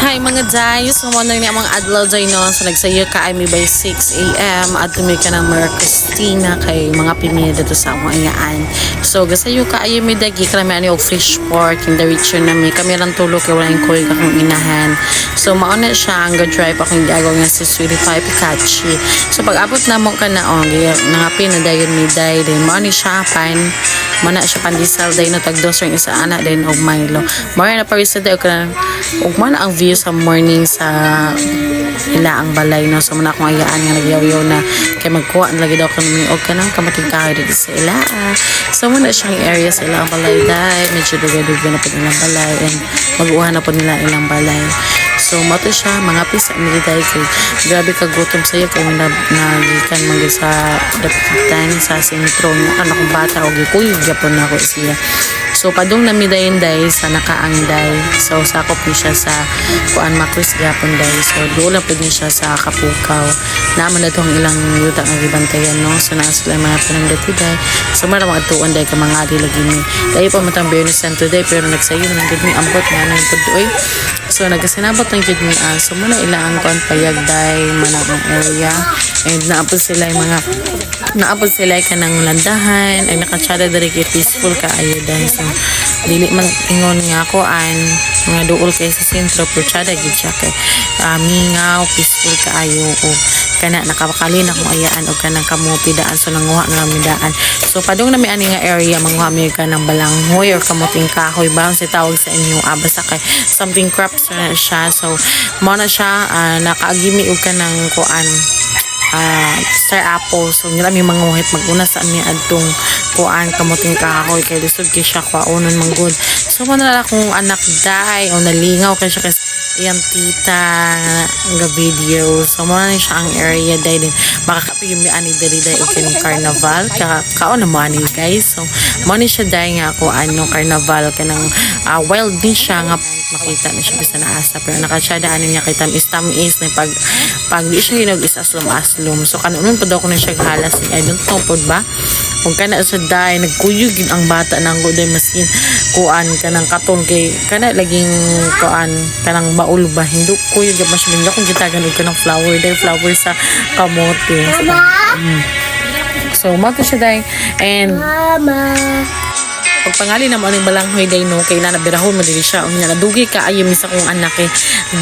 Hi mga day, so mo na mga adlaw day no, so nagsayo ka ay by 6 a.m. at tumi ka ng Mara Cristina kay mga pimina dito sa among ayaan. So gasayo ka ay may dagi kami ani og fish pork in the region na may kami lang tulo kay wala koy akong inahan. So mauna siya ang drive akong giagaw nga si Sweetie Pie Pikachu. So pag abot na mo ka na nangapi na dayon mi day din mo ni siya pan mana siya pandesal day no tagdos ring isa ana din og Milo. Mara na parisa day og mana ang view sa morning sa ila ang balay no, so muna akong ayaan nga nagyaw-yaw na kay magkuha na lagi daw kami og kanang kamating kahoy dito sa ila. So muna siyang area sa ilang balay dahil medyo duga-duga na po nilang balay and mag-uha na po nila ilang balay. So mato siya mga pisa miliday kay grabe kagutom sayo kay nagikan mga sa dapitan sa sentro nga anak kong bata og gikuy gyapon na ako siya. So padung na midayon day sa nakaangday. So sakop ni siya sa kuan Macris gyapon day. So doon pud ni siya sa Kapukaw. Naman na tong ilang yuta nga gibantayan no. So naa sila mga panangdati day. So mara mga tuon day ka mga adi lagi ni. Day pa matang Biyernes Santo day pero nagsayo na gid mi ambot nga nang pud oy. So nagasinabot ng gid mi so muna ila ang kuan payag day manang area and naapod sila kanang landahan ay nakatsada diri kay peaceful ka ayo day. So dili man ingon nga ako nga duol kay sa sentro pero tsada gid siya kay mingaw peaceful kaayo o kana nakapakali na kung ayaan o kanang kamuti daan so nanguha nga midaan. So padung na may ani nga area manguha mi ka ng balanghoy or kamuting kahoy ba si tawag sa inyo basta kay something crops na siya. So mo na siya nakaagimi og kanang kuan star apple. So nila may manguhit maguna sa amin adtong kuan kamuting kahoy kay lisod kay siya kwaonon manggod. So man na akong anak day o nalingaw kay siya kay iyang tita nga video. So mo na siya ang area day din makakapi yung ani diri day og kining carnival kaon na mo ani guys. So mo ni siya day nga ako carnival kanang wild din siya nga makita na siya bisa na asa pero nakatsada ano niya kay tamis na pag di siya hinog is aslom. So kanunon pa daw ko na siya halas I don't know pod ba kung kana sa day nagkuyog ang bata nang go day maskin kuan kanang katon kay kana laging kuan kanang baul ba hindi kuyog gyud mas minga kung gitagan og kanang flower sa kamote. So mato siya day and mama pagpangali naman ang balanghoy day no kay nanabirahon mo dili siya unya nadugay ka ayo misa kong anak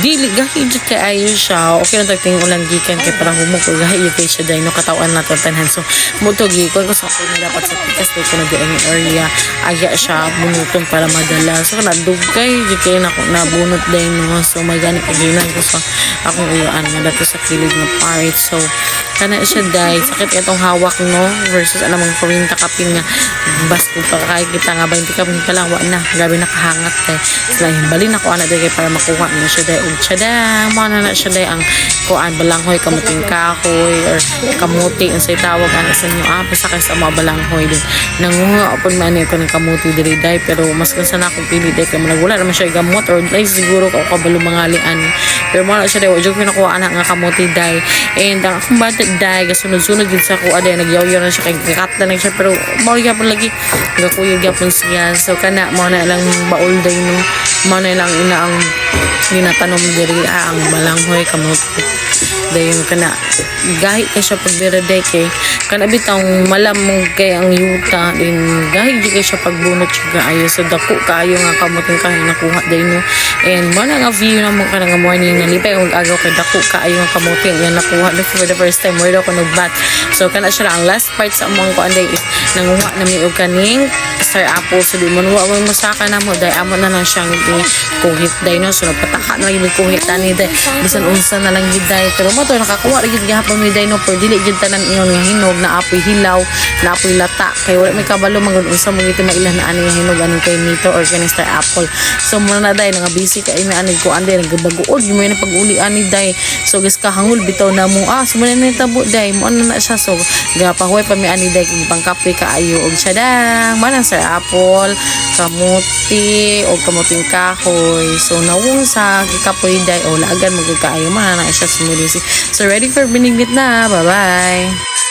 dili gahi jud kay ayo siya okay na tagting ulang gikan kay parang humok ko gahi kay siya day no katawan na tanhan. So muto gi ko sa ko na dapat sa pikas day ko na di ang area aya siya bunuton para madala. So nadugay jud kay nabunot day no. So may gani kaginan ko sa akong uyaan nga dato sa kilid nga part. So kana siya day sakit itong hawak no versus anamang kurinta kapin nga bas ko pa kay kita nga 20 kapin pa lang wa na grabe nakahangat kay sila balin ako ana day kay para makuha na siya day og tsada mo na siya day ang kuan balanghoy kamuting kahoy or kamuti ang say tawag ana sa inyo basta kay sa mga balanghoy din nanguha upon man ko ng kamuti diri day pero mas kansa na akong pili day kay wala naman siya gamot or day siguro ko kabalo mangalian pero mo na siya day wa jud pinakuha ana nga kamuti day and ang akong bata day gasunod-sunod gid sa ko aday nagyaw-yaw na siya kay kakat na siya pero mo gyapon lagi gakuyog gyapon siya. So kana mo na lang baul day no mo na lang ina ang ginatanom diri ang balanghoy kamuti day yung kana gahi kay siya pagbira day kay kana bitang malamog kay ang yuta din gahi di kay siya pagbunot siya ayo sa dako kaayo nga kamuting kahoy nakuha day no and mo na nga view na mo kana nga morning nga lipay og agaw kay dako kaayo nga kamuting yan nakuha for the first time wala ko nagbat. So kana siya ang last part sa among kuan day is nanguha na mi og kaning star apple. So di mo masaka na mo day amo na lang siyang kuhit day no. So nagpataka na yung kuhit ani day bisan unsa na lang gid day pero mo to nakakuha ra gid gihapon mi day no pero dili gid tanan ingon nga hinog na apoy hilaw na apoy lata kay wala may kabalo mangun unsa mo gid mailan na ani hinog ani kay mito or kaning star apple. So mo na day nga busy kay mi ani ko ande nagabaguod mo na pag-uli ani day. So guys kahangul bitaw na mo sumala na tabo day mo na siya. So gapahuay pa mi ani day kung pangkape kaayo og sadang manang star apple kamuti o kamuting kahoy. So nawong sa gikapoy day o laagan magkaayo man na siya sumulisi. So ready for binigit na. Bye bye.